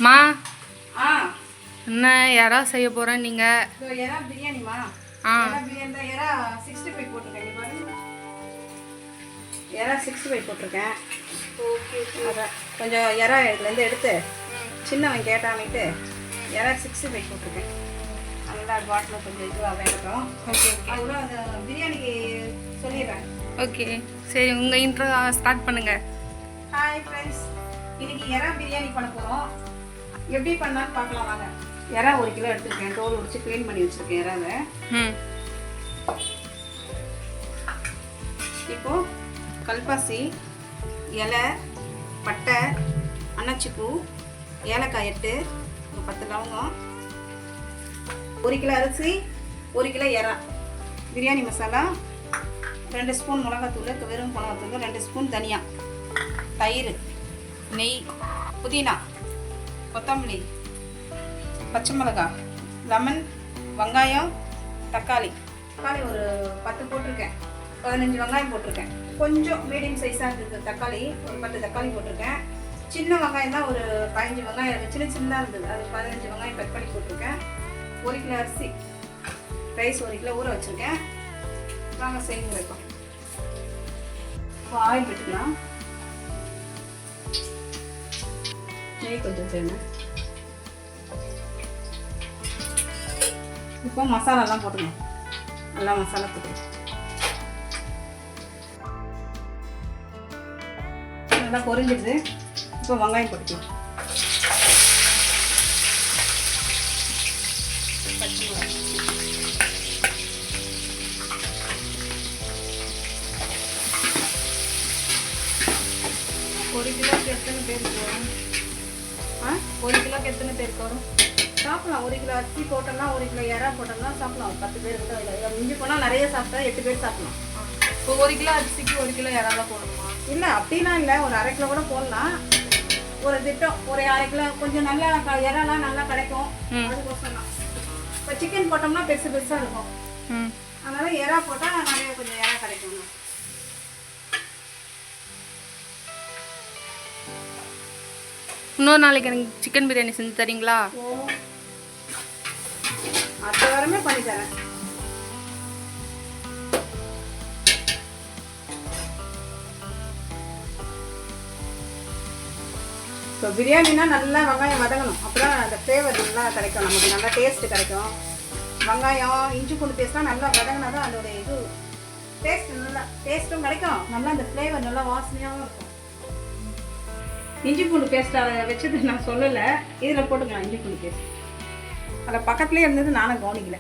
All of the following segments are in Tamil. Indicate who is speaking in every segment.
Speaker 1: மா
Speaker 2: ஆ
Speaker 1: என்ன யாரா செய்ய போகிறேன் நீங்கள்?
Speaker 2: இதோ எறா பிரியாணிமா. எறா பிரியாணி தான். எறா 65 போட்டிருக்கேன். நீ பாருங்க, எறா 65 போட்டிருக்கேன்.
Speaker 1: ஓகே
Speaker 2: அதான் கொஞ்சம் எறா இதுலேருந்து எடுத்து சின்னவன் கேட்டான்னுட்டு எறா 65 போட்டிருக்கேன். நல்லா பாட்டில் கொஞ்சம் இதுவாக வேகட்டும்.
Speaker 1: ஓகே
Speaker 2: அதுக்கப்புறம் அந்த பிரியாணிக்கு சொல்லிடுறேன்.
Speaker 1: ஓகே சரி, உங்கள் இன்ட்ரோ ஸ்டார்ட் பண்ணுங்கள்.
Speaker 2: ஹாய் ஃப்ரெண்ட்ஸ், இன்னைக்கு எறா பிரியாணி பண்ண போகிறோம். எப்படி பண்ணலான்னு பார்க்கலாம் வாங்க. எறா 1 கிலோ எடுத்துருக்கேன். தோல் உரிச்சு க்ளீன் பண்ணி வச்சுருக்கேன் எறாவை. இப்போது கல்பாசி, இலை, பட்டை, அன்னாச்சிப்பூ, ஏலக்காய் 8, ஒரு 10 லவங்கம், 1 கிலோ அரிசி, 1 கிலோ எறா, பிரியாணி மசாலா, 2 ஸ்பூன் மிளகாத்தூள், வெறும் மிளகாத்தூள், 2 ஸ்பூன் தனியா, தயிர், நெய், புதினா, கொத்தமல்லி, பச்சை மிளகாய், லெமன், வெங்காயம், தக்காளி ஒரு 10 போட்டிருக்கேன். 15 வெங்காயம் போட்டிருக்கேன். கொஞ்சம் மீடியம் சைஸாக இருந்தது தக்காளி, ஒரு 10 தக்காளி போட்டிருக்கேன். சின்ன வெங்காயம் தான் ஒரு 15 வெங்காயம் இருக்குது. சின்னதாக இருந்தது, அது 15 வெங்காயம் கட் பண்ணி போட்டிருக்கேன். 1 கிலோ அரிசி, ரைஸ் 1 கிலோ ஊற வச்சுருக்கேன். வாங்க செய்யுங்க. வைப்போம். இப்போ ஆயில் விட்டுக்கலாம். நெய் கொஞ்சம் செய்யணும். இப்போ மசாலாலாம் போட்டுக்கணும். நல்லா மசாலா போட்டுக்கணும். நல்லா பொரிஞ்சிடுது. இப்போ வெங்காயம் போட்டுக்கலாம். பச்சை மிளகாய்,
Speaker 1: ஒரு கிலோக்கு எத்தனை பேருக்கு வரும்? 1 கிலோக்கு எத்தனை பேருக்கு வரும்?
Speaker 2: சாப்பிடலாம். 1 கிலோ அரிசி போட்டோம்னா 1 கிலோ எறா போட்டோம்னா சாப்பிடலாம். 10 பேருக்கு தான். இல்லை மிஞ்சி போனால் நிறைய சாப்பிட்டா 8 பேர் சாப்பிடலாம்.
Speaker 1: இப்போ 1 கிலோ அரிசிக்கு 1 கிலோ இறா தான் போடணுமா?
Speaker 2: இல்லை அப்படின்னா இல்லை, ஒரு 1/2 கிலோ கூட போடலாம். ஒரு திட்டம் ஒரு 1/2 கிலோ கொஞ்சம் நல்லா இறாலாம் நல்லா கிடைக்கும். அதுக்கோசரம் தான். இப்போ சிக்கன் போட்டோம்னா பெருசு பெருசாக இருக்கும். அதனால் எறா போட்டால் நிறைய கொஞ்சம் எறா கிடைக்கும்.
Speaker 1: இன்னொரு நாளைக்கு எனக்கு சிக்கன் பிரியாணி செஞ்சு தரீங்களா?
Speaker 2: அடுத்த வாரமே பண்ணி தரேன். இப்போ பிரியாணினா நல்லா வெங்காயம் வதங்கணும். அப்புறம் அந்த ஃப்ளேவர் நல்லா கிடைக்கும், நமக்கு நல்லா டேஸ்ட்டு கிடைக்கும். வெங்காயம் இஞ்சி பூண்டு பேஸ்ட்லாம் நல்லா வதங்கினா தான் அதோடைய இது நல்லா டேஸ்ட்டும் கிடைக்கும். நல்லா அந்த ஃப்ளேவர் நல்லா வாசனையாகவும் இருக்கும். இஞ்சி பூண்டு பேஸ்ட் அதை வச்சது நான் சொல்லலை, இதில் போட்டுக்கலாம். இஞ்சி பூண்டு பேஸ்ட் அதில் பக்கத்துலேயே இருந்தது, நானும் கவனிக்கல.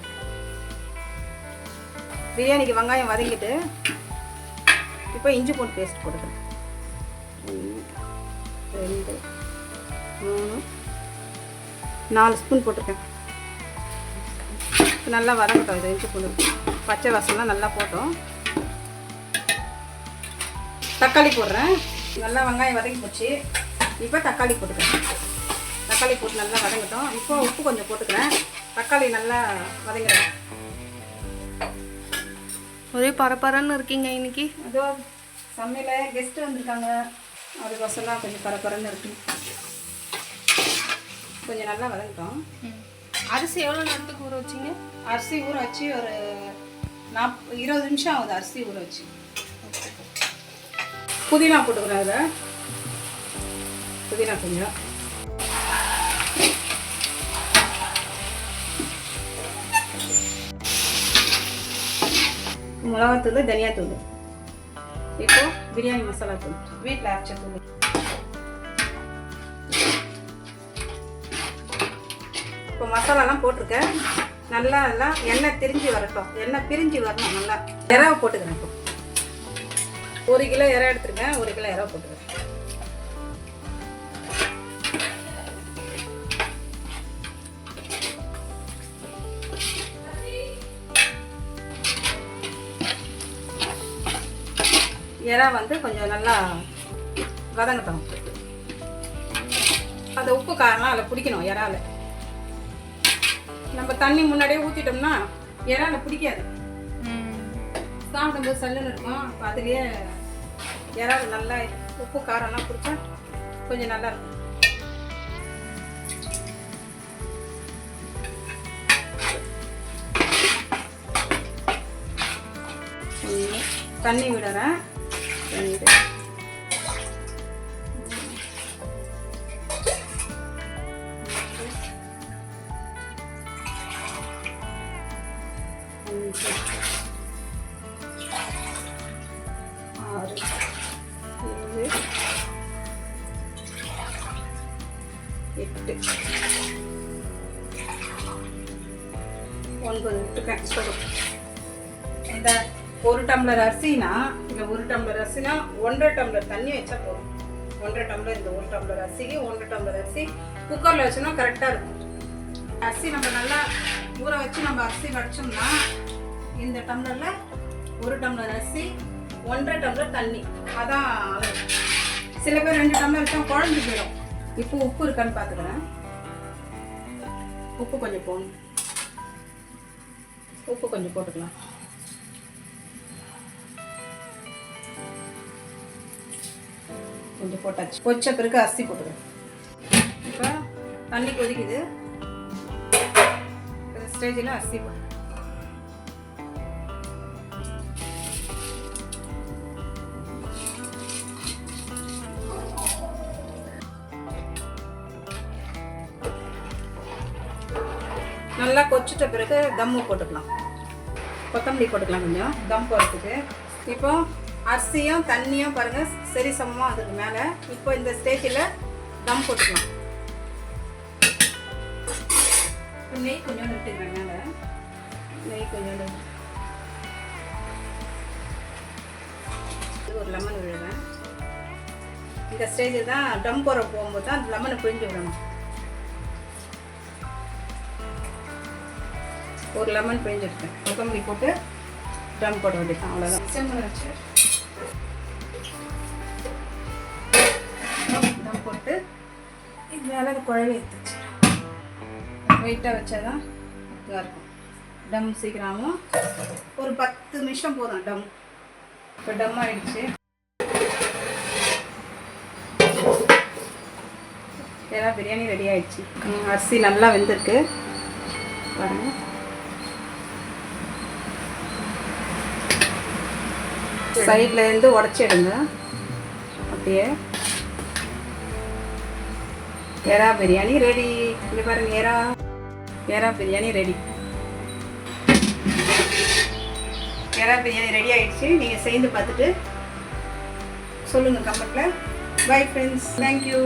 Speaker 2: பிரியாணிக்கு வெங்காயம் வதங்கிட்டு இப்போ இஞ்சி பூண்டு பேஸ்ட் போட்டுக்கிறேன். 1 2 3 4 ஸ்பூன் போட்டிருக்கேன். நல்லா வதங்கட்டும். இது இஞ்சி பூண்டு பச்சை வாசம்லாம் நல்லா போட்டோம். தக்காளி போடுறேன். நல்லா வெங்காயம் வதங்கி போச்சு. இப்போ தக்காளி போட்டுக்கிறேன். தக்காளி போட்டு நல்லா வதங்கட்டும். இப்போ உப்பு கொஞ்சம் போட்டுக்கிறேன். தக்காளி நல்லா வதங்கிறேன்.
Speaker 1: ஒரே பரபரன்னு இருக்கீங்க இன்னைக்கு.
Speaker 2: அதோ சமையல் கெஸ்ட்டு வந்திருக்காங்க, அதுக்கோசரம் கொஞ்சம் பரபரன்னு இருக்கு. கொஞ்சம் நல்லா வதங்கட்டும்.
Speaker 1: அரிசி எவ்வளோ நேரத்துக்கு ஊற வச்சிங்க?
Speaker 2: அரிசி ஊற வச்சு ஒரு 20 நிமிஷம் ஆகுது. அரிசி ஊற வச்சு புதினா போட்டுக்கிறேன். அதில் புதினா கொஞ்சம், மிளகாத்தூள், தனியாத்தூள், இப்போ பிரியாணி மசாலா தூள், வீட்டில் அரைச்ச தூள். இப்போ மசாலாலாம் போட்டிருக்கேன். நல்லா எல்லாம் எண்ணெய் திரிஞ்சு வரட்டும். எண்ணெய் பிரிஞ்சு வரணும். நல்லா எறாவை போட்டுக்கிறேன். இப்போ 1 கிலோ எறா எடுத்துருக்கேன். 1 கிலோ எறா போட்டுக்கிறேன். எறா வந்து கொஞ்சம் நல்லா வதங்கட்டும். அந்த உப்பு காரம்லாம் அதில் பிடிக்கணும். எறாவில் நம்ம தண்ணி முன்னாடியே ஊற்றிட்டோம்னா எறாவில் பிடிக்காது. சாப்பிடும்போது சல்லுன்னு இருக்கும். அப்போ அதுலேயே இறால் நல்லா உப்பு காரம்லாம் பிடிச்சா கொஞ்சம் நல்லா இருக்கும். தண்ணி விடுறேன். ஆறு 7 8 9 விட்டுக்கேன். சொல்லும் இந்த 1 டம்ளர் அரிசினா இல்லை 1 டம்ளர் அரிசினா 1.5 டம்ளர் தண்ணி வச்சா போதும். 1.5 டம்ளர் இந்த 1 டம்ளர் அரிசிக்கு 1 டம்ளர் அரிசி குக்கரில் வச்சோன்னா கரெக்டாக இருக்கும். அரிசி நம்ம நல்லா ஊற வச்சு நம்ம அரிசி வச்சோம்னா இந்த டம்ளரில் 1 டம்ளர் அரிசி 1.5 டம்ளர் தண்ணி, அதான் அளவு. சில பேர் 2 டம்ளர் வச்சா குழம்பு போயிடும். இப்போ உப்பு இருக்கான்னு பார்த்துக்கிறேன். உப்பு கொஞ்சம் போடணும். உப்பு கொஞ்சம் போட்டுக்கலாம். கொஞ்சம் போட்டாச்சு. கொச்ச பிறகு அரிசி போட்டுக்கிறேன். இப்போ தண்ணி கொதிக்குது. இந்த ஸ்டேஜில் அரிசி போட்டு நல்லா கொச்சிட்ட பிறகு தம்மு போட்டுக்கலாம். கொத்தமல்லி போட்டுக்கலாம் கொஞ்சம் தம் போடுறதுக்கு. இப்போ அரிசியும் தண்ணியும் பாருங்கள் சரி சமமாக அதுக்கு மேலே. இப்போ இந்த ஸ்டேஜில் தம் போட்டுக்கலாம். நெய் கொஞ்சம் விட்டுக்கிறேன் மேலே. நெய் கொஞ்சம் ஒரு லெமன் விழுவேன். இந்த ஸ்டேஜில் தான் டம் போட போகும்போது தான் லெமனை பிழிஞ்சு விடணும். ஒரு லெமன் பிழிஞ்சிருக்கேன். கொத்தமல்லி போட்டு டம் போட வேண்டியதான். அவ்வளோதான். சிம்மில் வச்சு டம் போட்டு இது மேலே குழவி எடுத்துச்சு. வெயிட்டாக வச்சாதான் இதாக இருக்கும். டம் சீக்கிரமும் ஒரு 10 நிமிஷம் போதும் டம். இப்போ டம் ஆகிடுச்சு. எல்லாம் பிரியாணி ரெடி ஆகிடுச்சு. அரிசி நல்லா வெந்திருக்கு பாருங்கள். சைடில் இருந்து உடச்சி எடுங்க. அப்படியே எறா பிரியாணி ரெடி. இங்கே பாருங்கள், எறா பிரியாணி ரெடி. எறா பிரியாணி ரெடி ஆகிடுச்சு. நீங்கள் செய்து பார்த்துட்டு சொல்லுங்கள் கமெண்ட்டில். Bye friends. தேங்க்யூ.